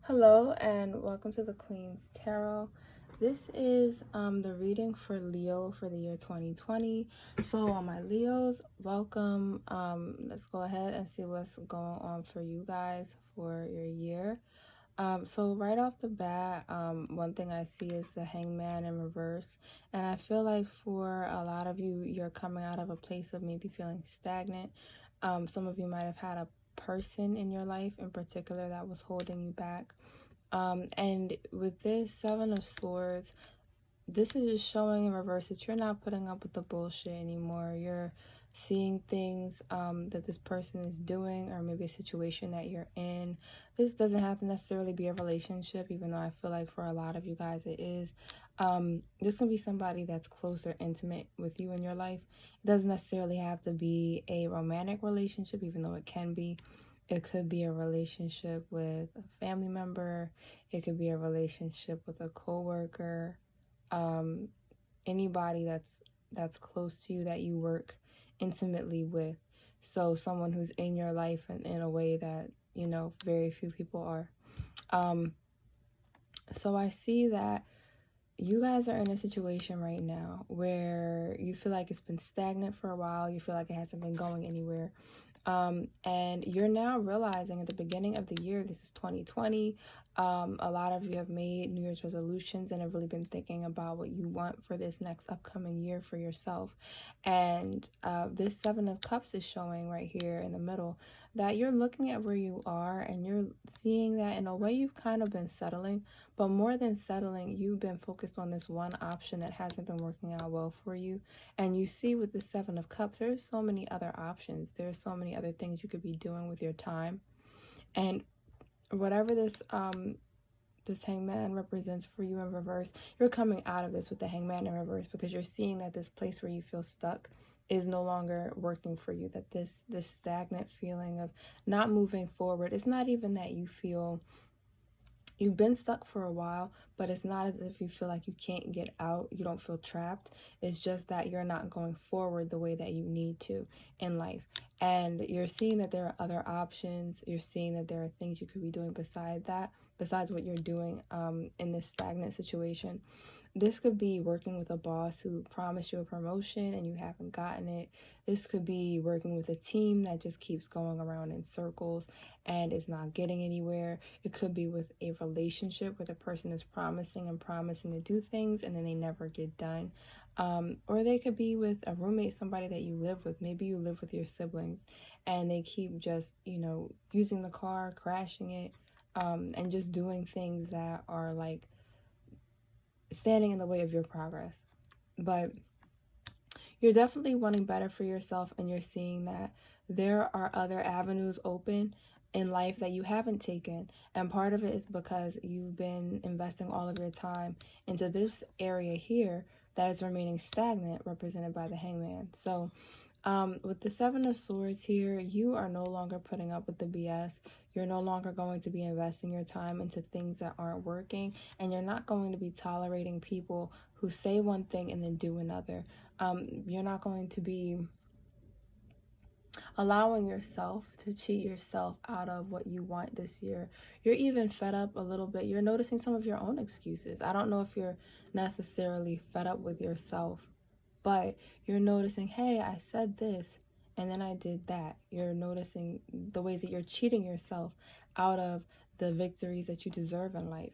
Hello and welcome to the Queen's Tarot. This is the reading for Leo for the year 2020. So all my Leos, welcome. Let's go ahead and see what's going on for you guys for your year. So right off the bat, one thing I see is the Hangman in reverse. And I feel like for a lot of you, you're coming out of a place of maybe feeling stagnant. Some of you might have had a person in your life in particular that was holding you back. And with this Seven of Swords, this is just showing in reverse that you're not putting up with the bullshit anymore. You're seeing things that this person is doing, or maybe a situation that you're in. This doesn't have to necessarily be a relationship, even though I feel like for a lot of you guys it is. This can be somebody that's close or intimate with you in your life. It doesn't necessarily have to be a romantic relationship, even though it can be. It could be a relationship with a family member. It could be a relationship with a coworker. Anybody that's close to you that you work intimately with. So someone who's in your life in a way that, you know, very few people are. So I see that you guys are in a situation right now where you feel like it's been stagnant for a while. You feel like it hasn't been going anywhere. And you're now realizing at the beginning of the year, this is 2020, a lot of you have made New Year's resolutions and have really been thinking about what you want for this next upcoming year for yourself. And this Seven of Cups is showing right here in the middle that you're looking at where you are and you're seeing that in a way you've kind of been settling, but more than settling, you've been focused on this one option that hasn't been working out well for you. And you see with the Seven of Cups, there's so many other options. There's so many other things you could be doing with your time. And whatever this Hangman represents for you in reverse, you're coming out of this with the Hangman in reverse because you're seeing that this place where you feel stuck is no longer working for you, that this stagnant feeling of not moving forward, it's not even that you feel you've been stuck for a while, but it's not as if you feel like you can't get out. You don't feel trapped. It's just that you're not going forward the way that you need to in life. And you're seeing that there are other options. You're seeing that there are things you could be doing besides what you're doing in this stagnant situation. This could be working with a boss who promised you a promotion and you haven't gotten it. This could be working with a team that just keeps going around in circles and is not getting anywhere. It could be with a relationship where the person is promising to do things and then they never get done. Or they could be with a roommate, somebody that you live with. Maybe you live with your siblings and they keep just, you know, using the car, crashing it, and just doing things that are like standing in the way of your progress. But you're definitely wanting better for yourself, and you're seeing that there are other avenues open in life that you haven't taken. And part of it is because you've been investing all of your time into this area here that is remaining stagnant, represented by the Hangman. So with the Seven of Swords here, you are no longer putting up with the BS. You're no longer going to be investing your time into things that aren't working, and you're not going to be tolerating people who say one thing and then do another. You're not going to be allowing yourself to cheat yourself out of what you want this year. You're even fed up a little bit. You're noticing some of your own excuses. I don't know if you're necessarily fed up with yourself, but you're noticing, hey, I said this and then I did that. You're noticing the ways that you're cheating yourself out of the victories that you deserve in life.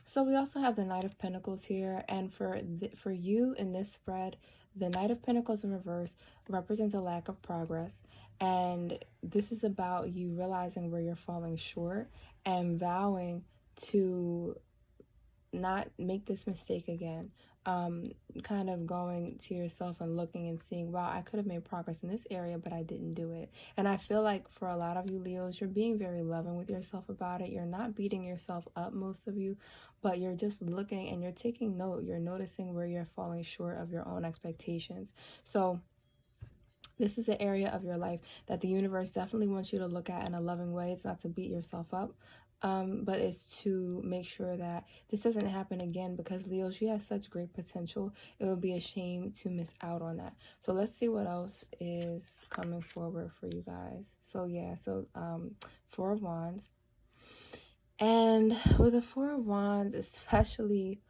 So we also have the Knight of Pentacles here, and for you in this spread, the Knight of Pentacles in reverse represents a lack of progress, and this is about you realizing where you're falling short and vowing to not make this mistake again. Kind of going to yourself and looking and seeing, wow, I could have made progress in this area, but I didn't do it. And I feel like for a lot of you Leos, you're being very loving with yourself about it. You're not beating yourself up, most of you, but you're just looking and you're taking note. You're noticing where you're falling short of your own expectations. So this is an area of your life that the universe definitely wants you to look at in a loving way. It's not to beat yourself up, but it's to make sure that this doesn't happen again, because Leos, you have such great potential. It would be a shame to miss out on that. So let's see what else is coming forward for you guys. So yeah, so Four of Wands. And with the Four of Wands, especially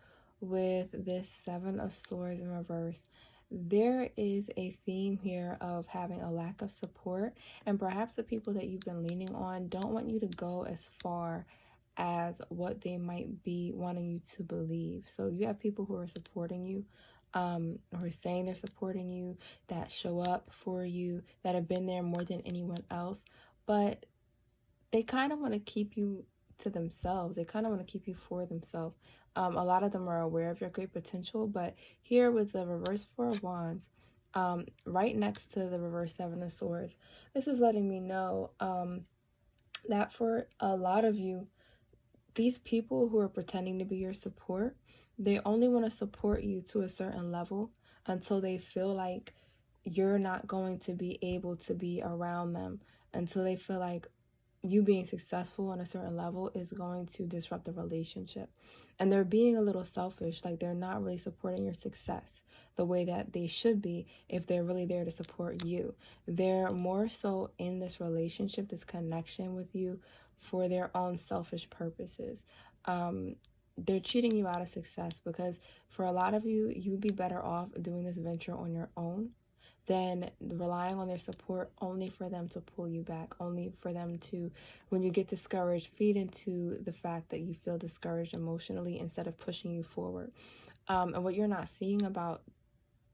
with this Seven of Swords in reverse, there is a theme here of having a lack of support, and perhaps the people that you've been leaning on don't want you to go as far as what they might be wanting you to believe. So you have people who are supporting you, who are saying they're supporting you, that show up for you, that have been there more than anyone else, but they kind of want to keep you to themselves. They kind of want to keep you for themselves. A lot of them are aware of your great potential, but here with the reverse Four of Wands, right next to the reverse Seven of Swords, this is letting me know that for a lot of you, these people who are pretending to be your support, they only want to support you to a certain level until they feel like you're not going to be able to be around them, until they feel like you being successful on a certain level is going to disrupt the relationship. And they're being a little selfish, like they're not really supporting your success the way that they should be if they're really there to support you. They're more so in this relationship, this connection with you for their own selfish purposes. They're cheating you out of success because for a lot of you, you'd be better off doing this venture on your own than relying on their support only for them to pull you back, only for them to, when you get discouraged, feed into the fact that you feel discouraged emotionally instead of pushing you forward. And what you're not seeing about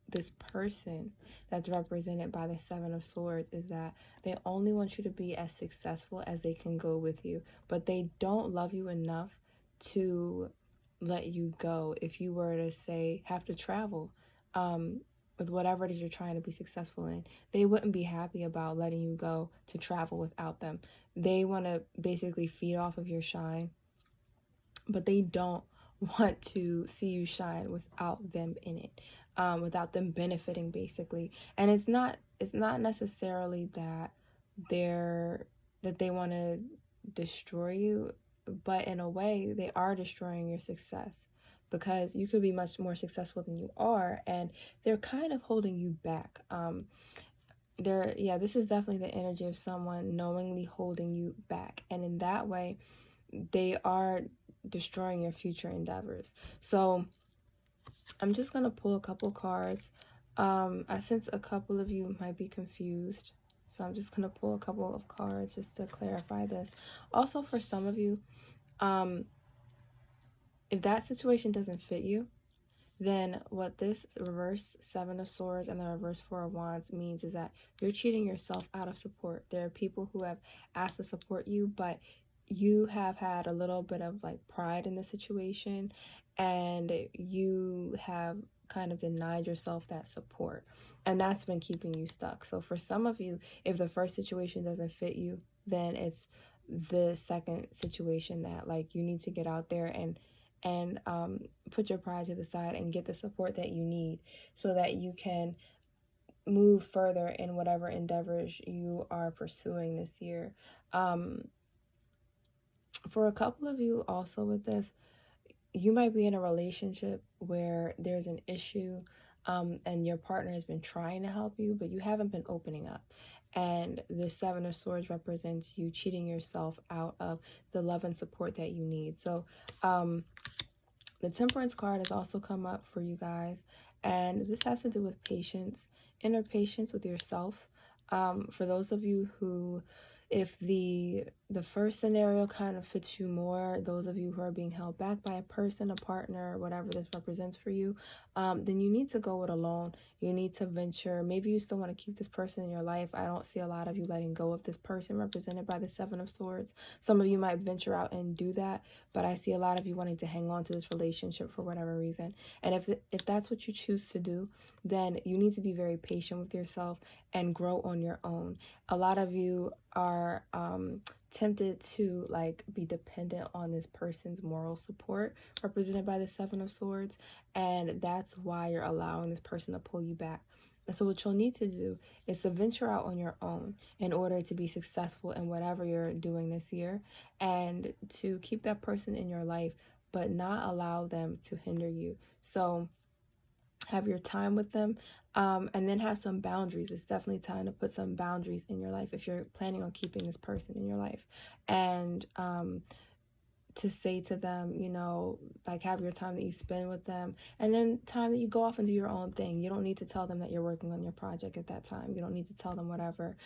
this person that's represented by the Seven of Swords is that they only want you to be as successful as they can go with you, but they don't love you enough to let you go if you were to say have to travel with whatever it is you're trying to be successful in. They wouldn't be happy about letting you go to travel without them. They want to basically feed off of your shine, but they don't want to see you shine without them in it, without them benefiting basically. And it's not necessarily that they want to destroy you, but in a way they are destroying your success because you could be much more successful than you are, and they're kind of holding you back. This is definitely the energy of someone knowingly holding you back, and in that way they are destroying your future endeavors. So I'm just gonna pull a couple cards. I sense a couple of you might be confused, so I'm just gonna pull a couple of cards just to clarify this. Also, for some of you, if that situation doesn't fit you, then what this reverse Seven of Swords and the reverse Four of Wands means is that you're cheating yourself out of support. There are people who have asked to support you, but you have had a little bit of like pride in the situation, and you have kind of denied yourself that support, and that's been keeping you stuck. So for some of you, if the first situation doesn't fit you, then it's the second situation that like you need to get out there and put your pride to the side and get the support that you need so that you can move further in whatever endeavors you are pursuing this year. For a couple of you also with this, you might be in a relationship where there's an issue, and your partner has been trying to help you, but you haven't been opening up. And the Seven of Swords represents you cheating yourself out of the love and support that you need. So the Temperance card has also come up for you guys, and this has to do with patience, inner patience with yourself. For those of you who, if the first scenario kind of fits you more, those of you who are being held back by a person, a partner, whatever this represents for you, then you need to go it alone. You need to venture. Maybe you still want to keep this person in your life. I don't see a lot of you letting go of this person represented by the Seven of Swords. Some of you might venture out and do that, but I see a lot of you wanting to hang on to this relationship for whatever reason. And if that's what you choose to do, then you need to be very patient with yourself and grow on your own. A lot of you are tempted to like be dependent on this person's moral support represented by the Seven of Swords, and that's why you're allowing this person to pull you back. And so what you'll need to do is to venture out on your own in order to be successful in whatever you're doing this year, and to keep that person in your life but not allow them to hinder you. So have your time with them, and then have some boundaries. It's definitely time to put some boundaries in your life if you're planning on keeping this person in your life, and to say to them, you know, like have your time that you spend with them, and then time that you go off and do your own thing. You don't need to tell them that you're working on your project at that time. You don't need to tell them whatever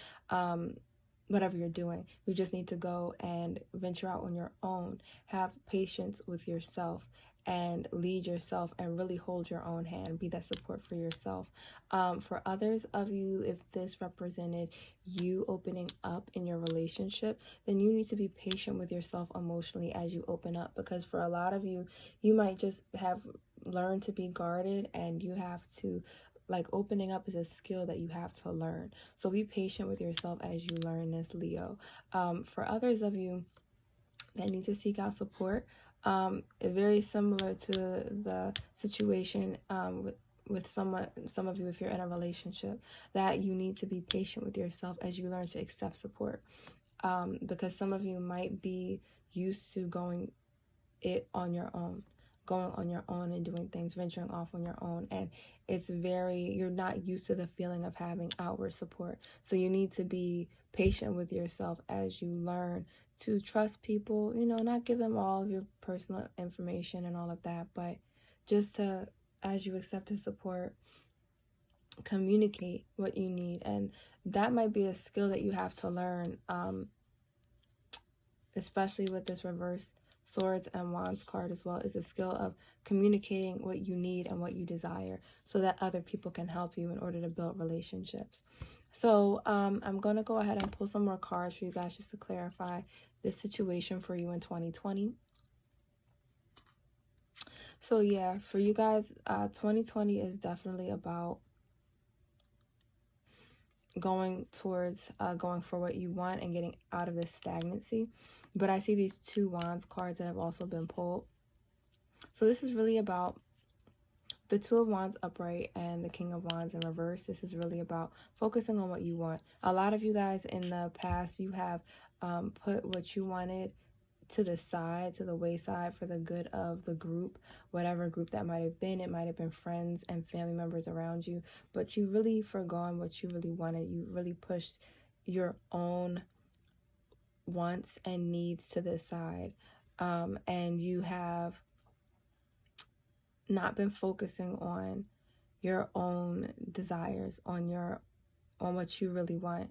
you're doing. You just need to go and venture out on your own. Have patience with yourself and lead yourself and really hold your own hand. Be that support for yourself. For others of you, if this represented you opening up in your relationship, then you need to be patient with yourself emotionally as you open up, because for a lot of you, you might just have learned to be guarded, and you have to, like, opening up is a skill that you have to learn. So be patient with yourself as you learn this, Leo. For others of you that need to seek out support, very similar to the situation with some of you, if you're in a relationship, that you need to be patient with yourself as you learn to accept support, because some of you might be used to going on your own and doing things, venturing off on your own, and you're not used to the feeling of having outward support. So you need to be patient with yourself as you learn to trust people, you know, not give them all of your personal information and all of that, but just to, as you accept his support, communicate what you need. And that might be a skill that you have to learn, especially with this reverse Swords and Wands card as well, is a skill of communicating what you need and what you desire so that other people can help you in order to build relationships. So I'm going to go ahead and pull some more cards for you guys just to clarify this situation for you in 2020. So yeah, for you guys, 2020 is definitely about going towards going for what you want and getting out of this stagnancy. But I see these two Wands cards that have also been pulled. So this is really about the Two of Wands upright and the King of Wands in reverse. This is really about focusing on what you want. A lot of you guys in the past, you have put what you wanted to the side, to the wayside, for the good of the group, whatever group that might have been. It might have been friends and family members around you, but you really forgone what you really wanted. You really pushed your own wants and needs to the side, and you have not been focusing on your own desires, on what you really want.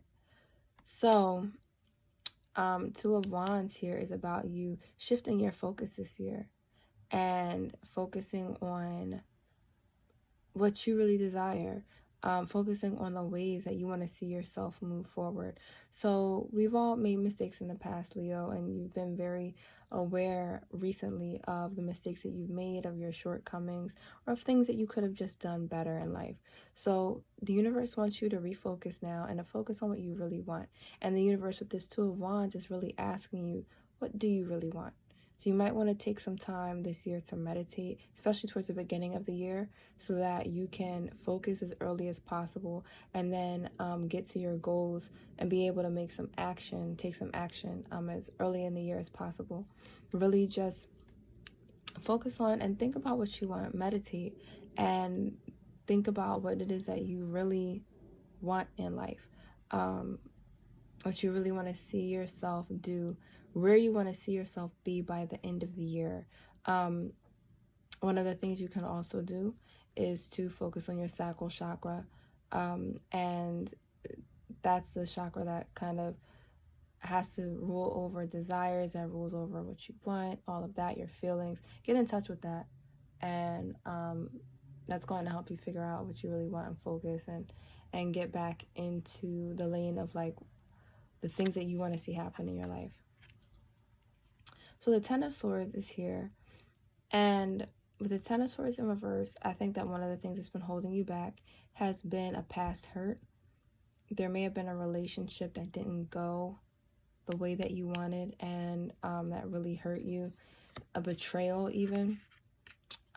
So Two of Wands here is about you shifting your focus this year and focusing on what you really desire, focusing on the ways that you want to see yourself move forward. So we've all made mistakes in the past, Leo, and you've been very aware recently of the mistakes that you've made, of your shortcomings, or of things that you could have just done better in life. So the universe wants you to refocus now and to focus on what you really want. And the universe with this Two of Wands is really asking you, what do you really want? So you might want to take some time this year to meditate, especially towards the beginning of the year, so that you can focus as early as possible and then get to your goals and be able to take some action as early in the year as possible. Really just focus on and think about what you want. Meditate and think about what it is that you really want in life, what you really want to see yourself do, where you want to see yourself be by the end of the year. One of the things you can also do is to focus on your sacral chakra, and that's the chakra that kind of has to rule over desires, that rules over what you want, all of that, your feelings. Get in touch with that, and that's going to help you figure out what you really want and focus and get back into the lane of like the things that you want to see happen in your life. So the Ten of Swords is here, and with the Ten of Swords in reverse, I think that one of the things that's been holding you back has been a past hurt. There may have been a relationship that didn't go the way that you wanted, and that really hurt you. A betrayal even.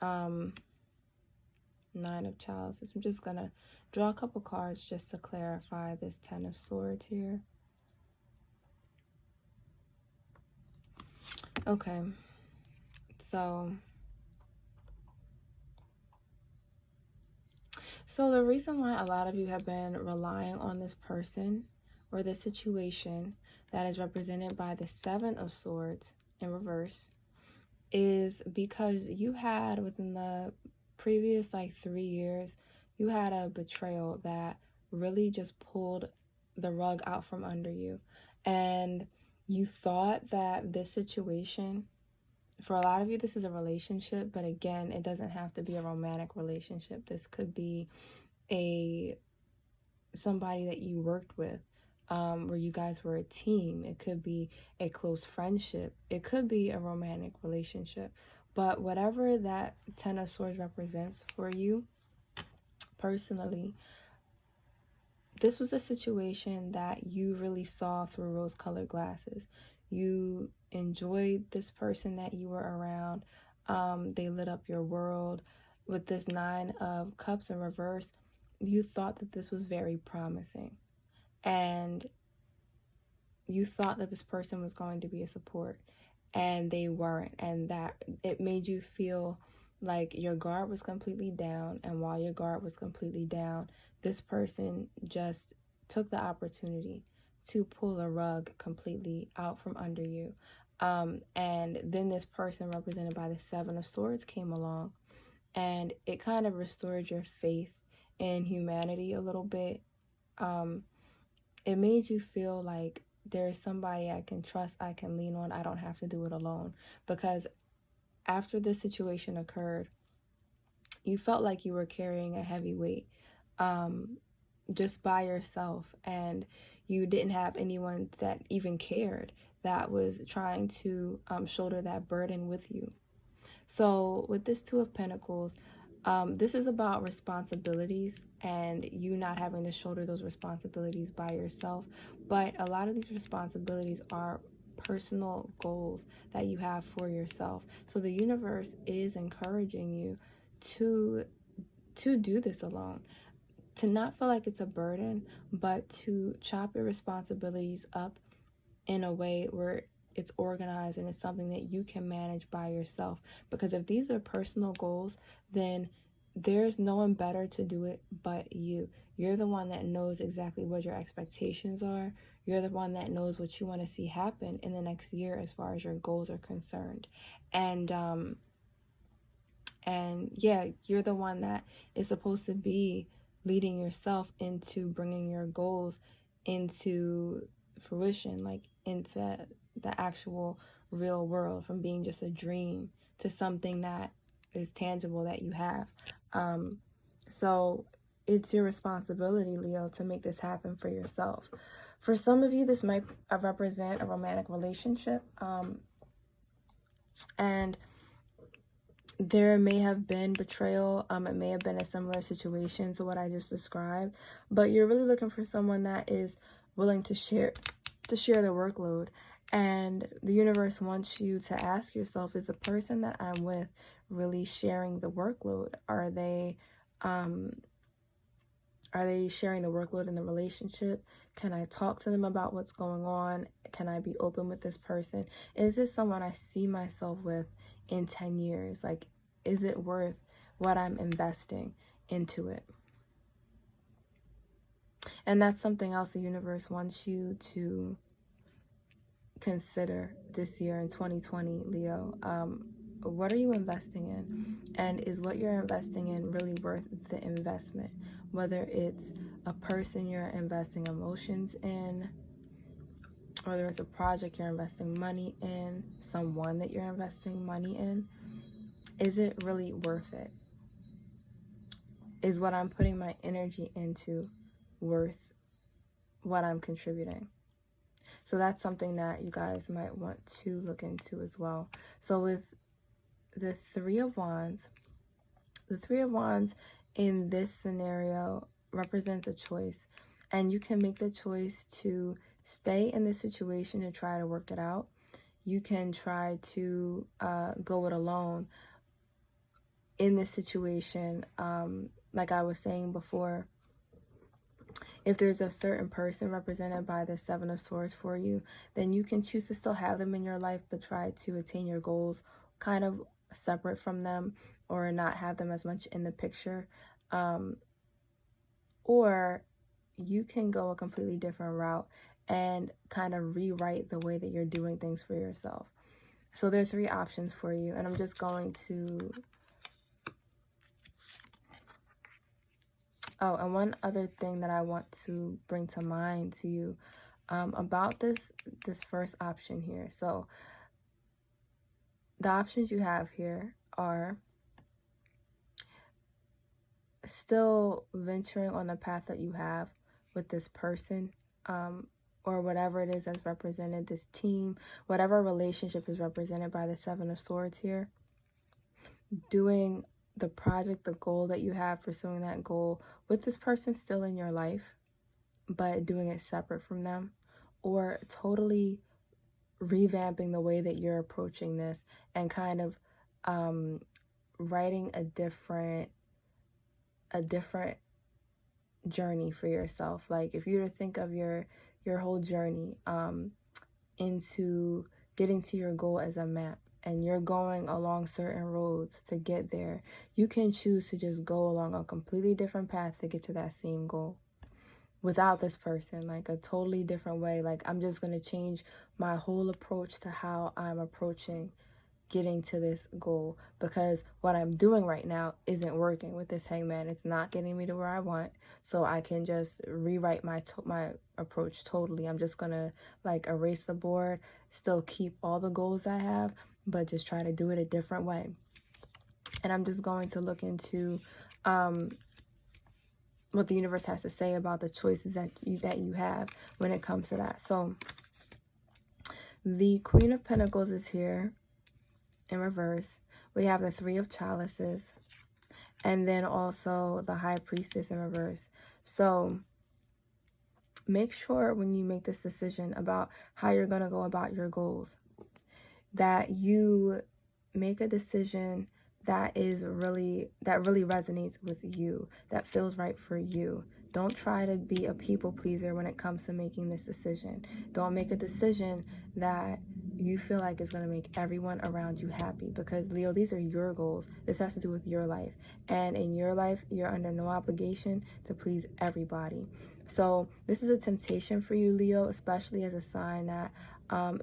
Nine of Chalices. I'm just going to draw a couple cards just to clarify this Ten of Swords here. Okay, so the reason why a lot of you have been relying on this person or this situation that is represented by the Seven of Swords in reverse, is because you had, within the previous like 3 years, you had a betrayal that really just pulled the rug out from under you. And you thought that this situation, for a lot of you, this is a relationship, but again, it doesn't have to be a romantic relationship. This could be somebody that you worked with, where you guys were a team. It could be a close friendship. It could be a romantic relationship. But whatever that Ten of Swords represents for you personally, this was a situation that you really saw through rose-colored glasses. You enjoyed this person that you were around. They lit up your world. With this Nine of Cups in reverse, you thought that this was very promising. And you thought that this person was going to be a support, and they weren't. And that it made you feel like your guard was completely down. And while your guard was completely down, this person just took the opportunity to pull the rug completely out from under you. And then this person, represented by the Seven of Swords, came along, and it kind of restored your faith in humanity a little bit. It made you feel like there's somebody I can trust, I can lean on. I don't have to do it alone. Because after this situation occurred, you felt like you were carrying a heavy weight, just by yourself, and you didn't have anyone that even cared, that was trying to shoulder that burden with you. So with this Two of Pentacles, this is about responsibilities and you not having to shoulder those responsibilities by yourself. But a lot of these responsibilities are personal goals that you have for yourself. So the universe is encouraging you to do this alone, to not feel like it's a burden, but to chop your responsibilities up in a way where it's organized and it's something that you can manage by yourself. Because if these are personal goals, then there's no one better to do it but you. You're the one that knows exactly what your expectations are. You're the one that knows what you want to see happen in the next year as far as your goals are concerned. And yeah, you're the one that is supposed to be leading yourself into bringing your goals into fruition, like into the actual real world, from being just a dream to something that is tangible that you have. So it's your responsibility, Leo, to make this happen for yourself. For some of you, this might represent a romantic relationship, and there may have been betrayal. It may have been a similar situation to what I just described, but you're really looking for someone that is willing to share the workload. And the universe wants you to ask yourself, is the person that I'm with really sharing the workload? Are they sharing the workload in the relationship? Can I talk to them about what's going on? Can I be open with this person? Is this someone I see myself with in 10 years? Like, is it worth what I'm investing into it? And that's something else the universe wants you to consider this year in 2020, Leo. What are you investing in? And is what you're investing in really worth the investment? Whether it's a person you're investing emotions in, whether it's a project you're investing money in, someone that you're investing money in, is it really worth it? Is what I'm putting my energy into worth what I'm contributing? So that's something that you guys might want to look into as well. So with the Three of Wands in this scenario represents a choice. And you can make the choice to stay in this situation and try to work it out. You can try to go it alone in this situation. Like I was saying before, if there's a certain person represented by the Seven of Swords for you, then you can choose to still have them in your life, but try to attain your goals kind of separate from them, or not have them as much in the picture. Or you can go a completely different route and kind of rewrite the way that you're doing things for yourself. So there are 3 options for you, and I'm just going to... Oh, and one other thing that I want to bring to mind to you about this first option here. So the options you have here are still venturing on the path that you have with this person, or whatever it is that's represented, this team, whatever relationship is represented by the 7 of Swords here. Doing the project, the goal that you have, pursuing that goal with this person still in your life, but doing it separate from them, or totally revamping the way that you're approaching this and kind of writing a different journey for yourself. Like if you were to think of your whole journey into getting to your goal as a map, and you're going along certain roads to get there, you can choose to just go along a completely different path to get to that same goal without this person, like a totally different way. Like, I'm just going to change my whole approach to how I'm approaching getting to this goal, because what I'm doing right now isn't working with this Hangman. It's not getting me to where I want, so I can just rewrite my approach totally. I'm just gonna like erase the board, still keep all the goals I have, but just try to do it a different way. And I'm just going to look into what the universe has to say about the choices that you have when it comes to that. So the Queen of Pentacles is here in reverse. We have the 3 of Chalices, and then also the High Priestess in reverse. So make sure when you make this decision about how you're going to go about your goals, that you make a decision that really resonates with you, that feels right for you. Don't try to be a people pleaser when it comes to making this decision. Don't make a decision that you feel like is going to make everyone around you happy, because Leo, these are your goals. This has to do with your life, and in your life you're under no obligation to please everybody. So this is a temptation for you, Leo, especially as a sign that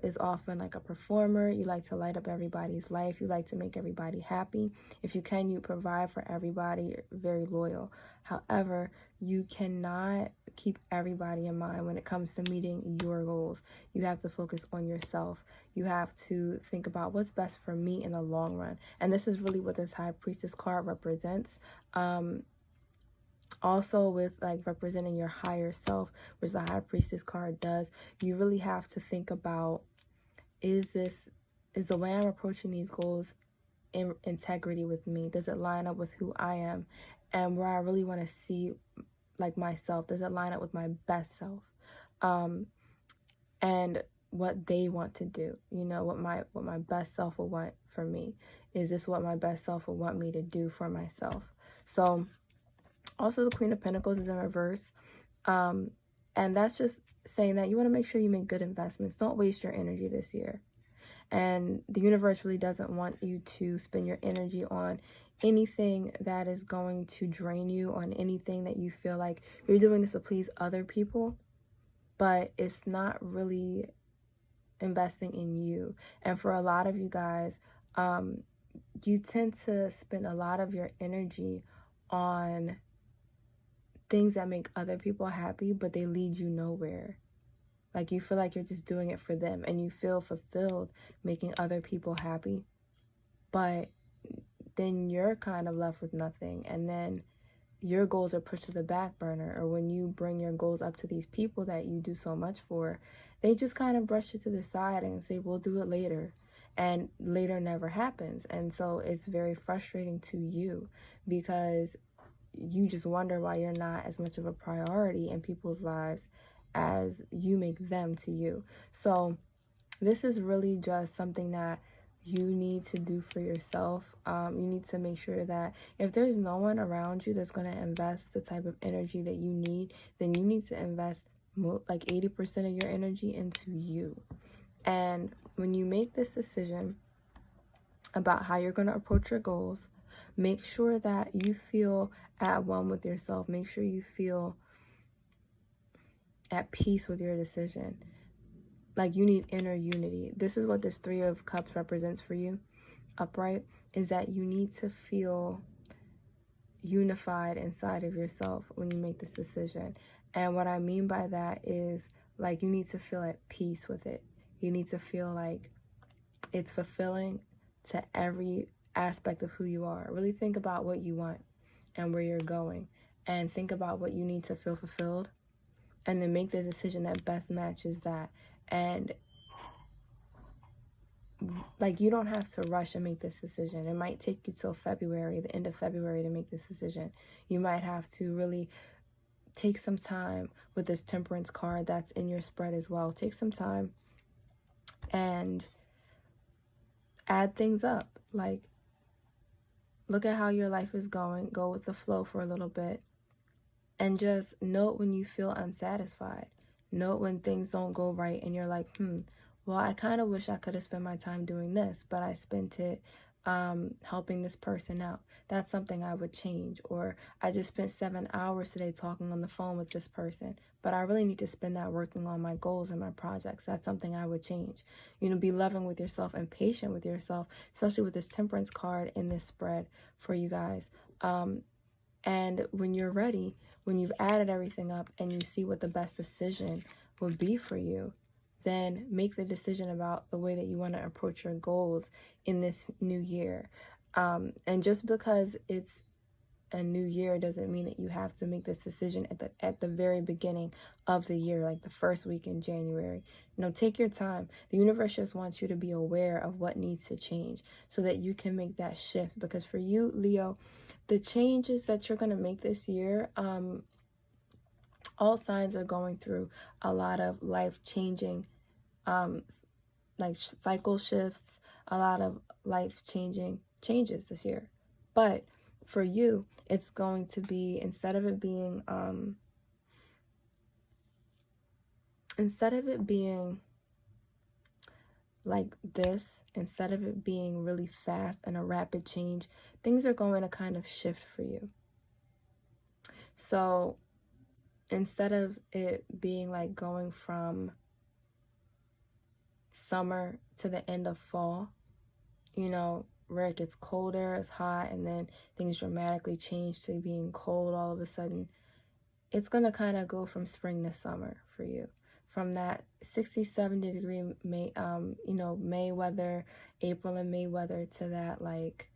is often like a performer. You like to light up everybody's life. You like to make everybody happy. If you can, you provide for everybody. You're very loyal. However, you cannot keep everybody in mind when it comes to meeting your goals. You have to focus on yourself. You have to think about what's best for me in the long run. And this is really what this High Priestess card represents. Also with like representing your higher self, which the High Priestess card does, you really have to think about, is the way I'm approaching these goals in integrity with me? Does it line up with who I am and where I really want to see like myself? Does it line up with my best self and what they want to do? You know, what my best self will want for me. Is this what my best self will want me to do for myself? So also the Queen of Pentacles is in reverse, and that's just saying that you want to make sure you make good investments. Don't waste your energy this year. And the universe really doesn't want you to spend your energy on anything that is going to drain you, on anything that you feel like you're doing this to please other people, but it's not really investing in you. And for a lot of you guys, you tend to spend a lot of your energy on things that make other people happy, but they lead you nowhere. Like, you feel like you're just doing it for them, and you feel fulfilled making other people happy, but then you're kind of left with nothing, and then your goals are pushed to the back burner. Or when you bring your goals up to these people that you do so much for, they just kind of brush it to the side and say, we'll do it later, and later never happens. And so it's very frustrating to you, because you just wonder why you're not as much of a priority in people's lives as you make them to you. So this is really just something that you need to do for yourself. You need to make sure that if there's no one around you that's going to invest the type of energy that you need, then you need to invest like 80% of your energy into you. And when you make this decision about how you're going to approach your goals, make sure that you feel at one with yourself. Make sure you feel at peace with your decision. like you need inner unity. This is what this Three of Cups represents for you, upright, is that you need to feel unified inside of yourself when you make this decision. And what I mean by that is, like, you need to feel at peace with it. You need to feel like it's fulfilling to every aspect of who you are. Really think about what you want and where you're going, and think about what you need to feel fulfilled, and then make the decision that best matches that. And like, you don't have to rush and make this decision. It might take you till February, the end of February, to make this decision. You might have to really take some time with this Temperance card that's in your spread as well. Take some time and add things up. Like, look at how your life is going. Go with the flow for a little bit. And just note when you feel unsatisfied. Note when things don't go right and you're like, well, I kind of wish I could have spent my time doing this, but I spent it helping this person out. That's something I would change. Or I just spent 7 hours today talking on the phone with this person, but I really need to spend that working on my goals and my projects. That's something I would change. You know, be loving with yourself and patient with yourself, especially with this Temperance card in this spread for you guys. And when you're ready, when you've added everything up and you see what the best decision would be for you, then make the decision about the way that you want to approach your goals in this new year. And just because it's a new year doesn't mean that you have to make this decision at the very beginning of the year, like the first week in January. You know, take your time. The universe just wants you to be aware of what needs to change so that you can make that shift. Because for you, Leo, the changes that you're going to make this year, all signs are going through a lot of life-changing like cycle shifts, a lot of life-changing changes this year. But for you, it's going to be, instead of it being like this, instead of it being really fast and a rapid change, things are going to kind of shift for you. So instead of it being like going from summer to the end of fall, you know, where it gets colder, it's hot, and then things dramatically change to being cold all of a sudden, it's going to kind of go from spring to summer for you. From that 60, 70 degree May, May weather, April and May weather, to that, like,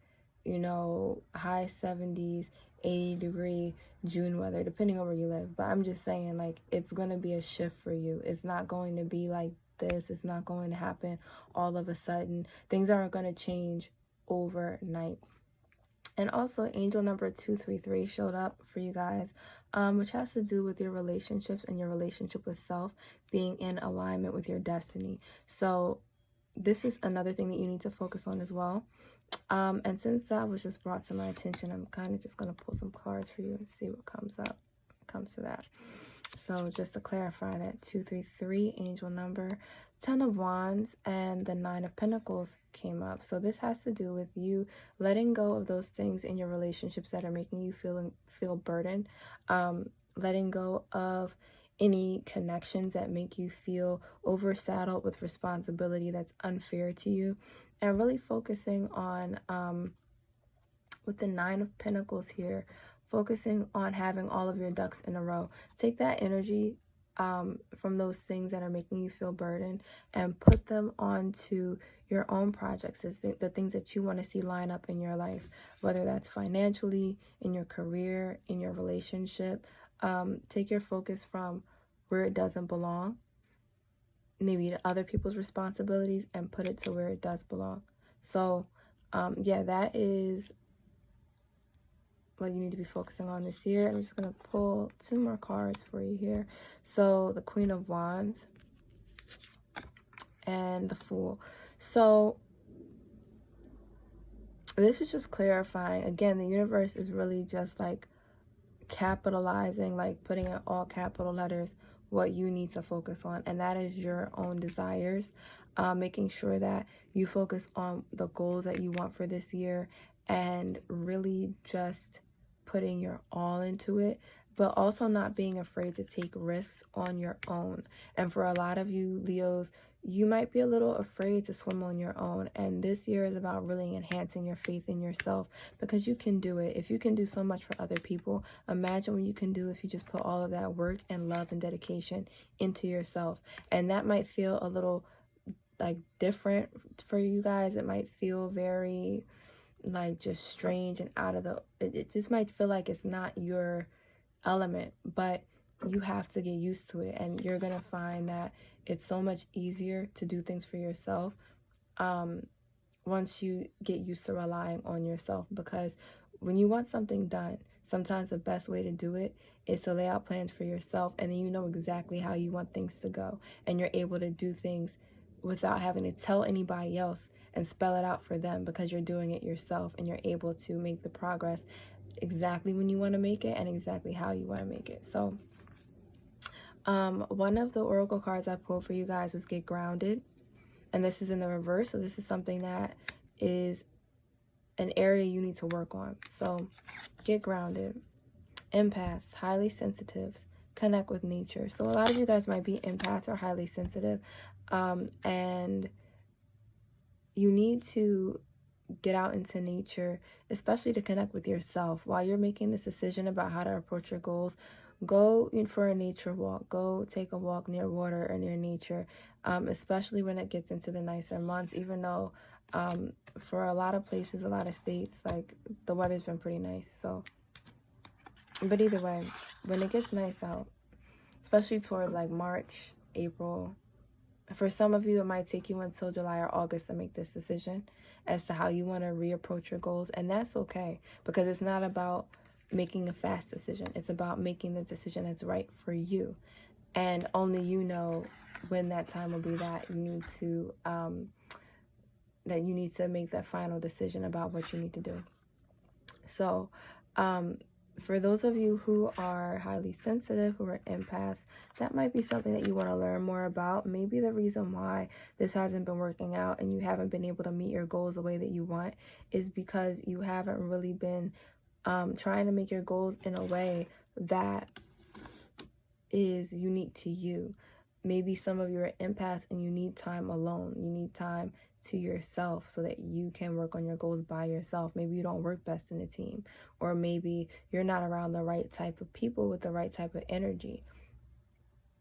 you know, high 70s, 80 degree June weather, depending on where you live. But I'm just saying, like, it's going to be a shift for you. It's not going to be like this. It's not going to happen all of a sudden. Things aren't going to change overnight. And also, angel number 233 showed up for you guys, which has to do with your relationships and your relationship with self being in alignment with your destiny. So this is another thing that you need to focus on as well. And since that was just brought to my attention, I'm kind of just going to pull some cards for you and see what comes up when it comes to that. So just to clarify, that 233 angel number, 10 of Wands, and the 9 of Pentacles came up. So this has to do with you letting go of those things in your relationships that are making you feel burdened, letting go of any connections that make you feel oversaddled with responsibility that's unfair to you, and really focusing on, with the 9 of Pentacles here, focusing on having all of your ducks in a row. Take that energy from those things that are making you feel burdened and put them onto your own projects, the things that you want to see line up in your life, whether that's financially, in your career, in your relationship. Take your focus from where it doesn't belong, maybe to other people's responsibilities, and put it to where it does belong. So yeah, that is what you need to be focusing on this year. I'm just going to pull 2 more cards for you here. So the Queen of Wands and the Fool. So this is just clarifying. Again, the universe is really just like capitalizing, like putting in all capital letters what you need to focus on, and that is your own desires. Making sure that you focus on the goals that you want for this year, and really just putting your all into it, but also not being afraid to take risks on your own. And for a lot of you Leos, you might be a little afraid to swim on your own. And this year is about really enhancing your faith in yourself, because you can do it. If you can do so much for other people, imagine what you can do if you just put all of that work and love and dedication into yourself. And that might feel a little like different for you guys. It might feel very like just strange and out of the, it just might feel like it's not your element, but you have to get used to it. And you're gonna find that it's so much easier to do things for yourself once you get used to relying on yourself. Because when you want something done, sometimes the best way to do it is to lay out plans for yourself, and then you know exactly how you want things to go, and you're able to do things without having to tell anybody else and spell it out for them, because you're doing it yourself, and you're able to make the progress exactly when you want to make it and exactly how you want to make it. So one of the oracle cards I pulled for you guys was Get Grounded, and this is in the reverse. So this is something that is an area you need to work on. So get grounded. Empaths, highly sensitives, connect with nature. So a lot of you guys might be empaths or highly sensitive, and you need to get out into nature, especially to connect with yourself. While you're making this decision about how to approach your goals, go in for a nature walk. Go take a walk near water or near nature, especially when it gets into the nicer months. Even though for a lot of places, a lot of states, like the weather's been pretty nice. So, but either way, when it gets nice out, especially towards like March, April, for some of you, it might take you until July or August to make this decision as to how you want to reapproach your goals. And that's okay, because it's not about making a fast decision. It's about making the decision that's right for you. And only you know when that time will be that you need to make that final decision about what you need to do. So for those of you who are highly sensitive, who are empaths, that might be something that you want to learn more about. Maybe the reason why this hasn't been working out and you haven't been able to meet your goals the way that you want is because you haven't really been trying to make your goals in a way that is unique to you. Maybe some of you are empaths and you need time alone. You need time to yourself so that you can work on your goals by yourself. Maybe you don't work best in a team, or maybe you're not around the right type of people with the right type of energy.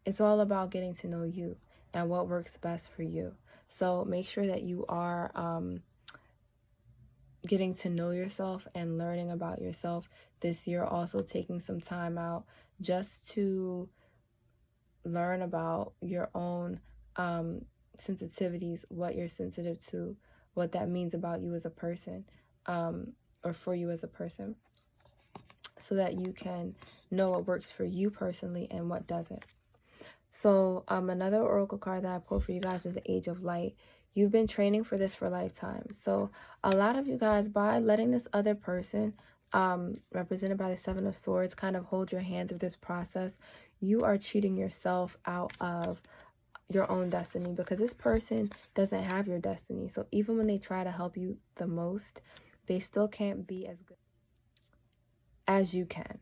It's all about getting to know you and what works best for you. So make sure that you are getting to know yourself and learning about yourself this year. Also taking some time out just to learn about your own sensitivities, what you're sensitive to, what that means about you as a person, or for you as a person, so that you can know what works for you personally and what doesn't. So another oracle card that I pulled for you guys is the Age of Light. You've been training for this for a lifetime. So a lot of you guys, by letting this other person, represented by the Seven of Swords, kind of hold your hand through this process, you are cheating yourself out of your own destiny, because this person doesn't have your destiny. So even when they try to help you the most, they still can't be as good as you can.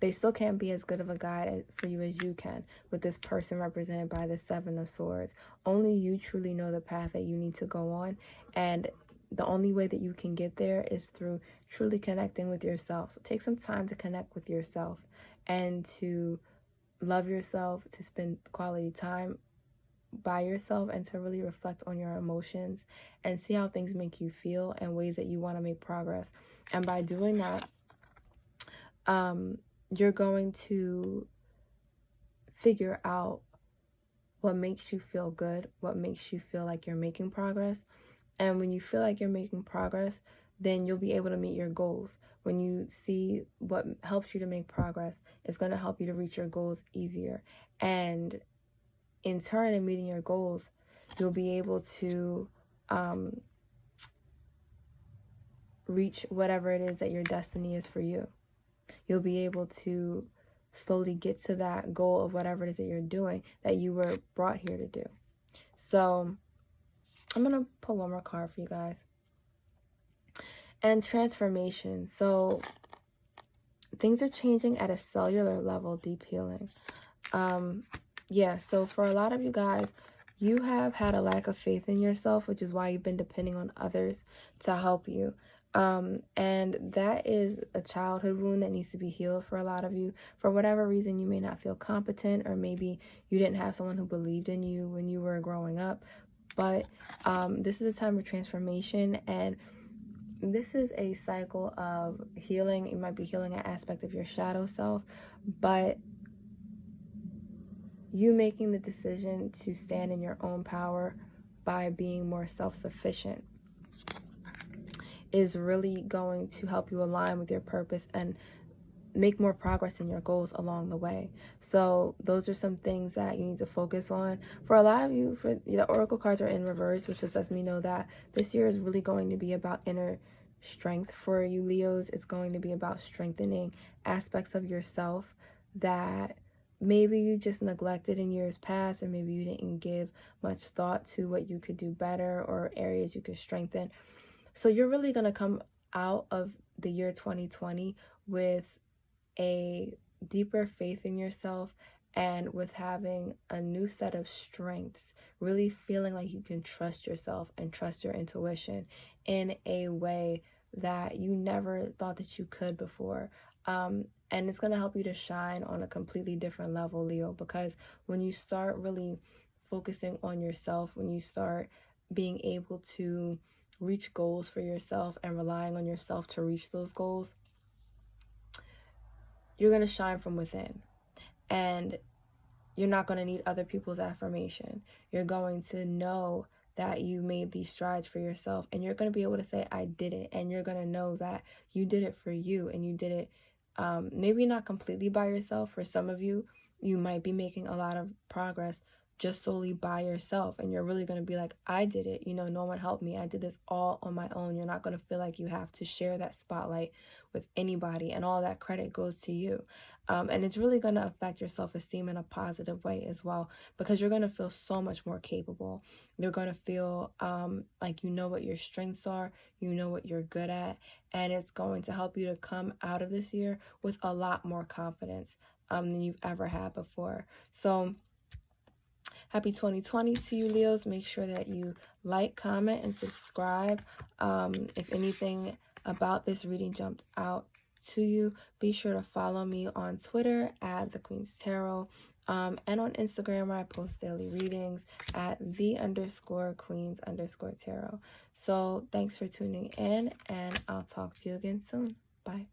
They still can't be as good of a guide for you as you can with this person represented by the Seven of Swords. Only you truly know the path that you need to go on, and the only way that you can get there is through truly connecting with yourself. So take some time to connect with yourself and to love yourself, to spend quality time by yourself, and to really reflect on your emotions and see how things make you feel and ways that you want to make progress. And by doing that, you're going to figure out what makes you feel good, what makes you feel like you're making progress. And when you feel like you're making progress, then you'll be able to meet your goals. When you see what helps you to make progress, it's going to help you to reach your goals easier. And in turn, in meeting your goals, you'll be able to reach whatever it is that your destiny is for you. You'll be able to slowly get to that goal of whatever it is that you're doing that you were brought here to do. So I'm going to pull one more card for you guys. And transformation. So things are changing at a cellular level, deep healing. Yeah, so for a lot of you guys, you have had a lack of faith in yourself, which is why you've been depending on others to help you. And that is a childhood wound that needs to be healed for a lot of you. For whatever reason, you may not feel competent, or maybe you didn't have someone who believed in you when you were growing up. But this is a time of transformation, and this is a cycle of healing. You might be healing an aspect of your shadow self, but you making the decision to stand in your own power by being more self-sufficient is really going to help you align with your purpose and make more progress in your goals along the way. So those are some things that you need to focus on. For a lot of you, for the oracle cards are in reverse, which just lets me know that this year is really going to be about inner strength for you Leos. It's going to be about strengthening aspects of yourself that maybe you just neglected in years past, or maybe you didn't give much thought to what you could do better or areas you could strengthen. So you're really going to come out of the year 2020 with a deeper faith in yourself, and with having a new set of strengths, really feeling like you can trust yourself and trust your intuition in a way that you never thought that you could before. And it's going to help you to shine on a completely different level, Leo, because when you start really focusing on yourself, when you start being able to reach goals for yourself and relying on yourself to reach those goals, you're going to shine from within. And you're not going to need other people's affirmation. You're going to know that you made these strides for yourself, and you're going to be able to say, I did it. And you're going to know that you did it for you, and you did it maybe not completely by yourself. For some of you, you might be making a lot of progress just solely by yourself, and you're really going to be like, I did it, you know, no one helped me, I did this all on my own. You're not going to feel like you have to share that spotlight with anybody, and all that credit goes to you. And it's really going to affect your self-esteem in a positive way as well, because you're going to feel so much more capable. You're going to feel like you know what your strengths are, you know what you're good at, and it's going to help you to come out of this year with a lot more confidence than you've ever had before. So happy 2020 to you, Leos. Make sure that you like, comment, and subscribe. If anything about this reading jumped out to you, be sure to follow me on Twitter at The Queen's Tarot, and on Instagram, where I post daily readings at _Queens_Tarot. So thanks for tuning in, and I'll talk to you again soon. Bye.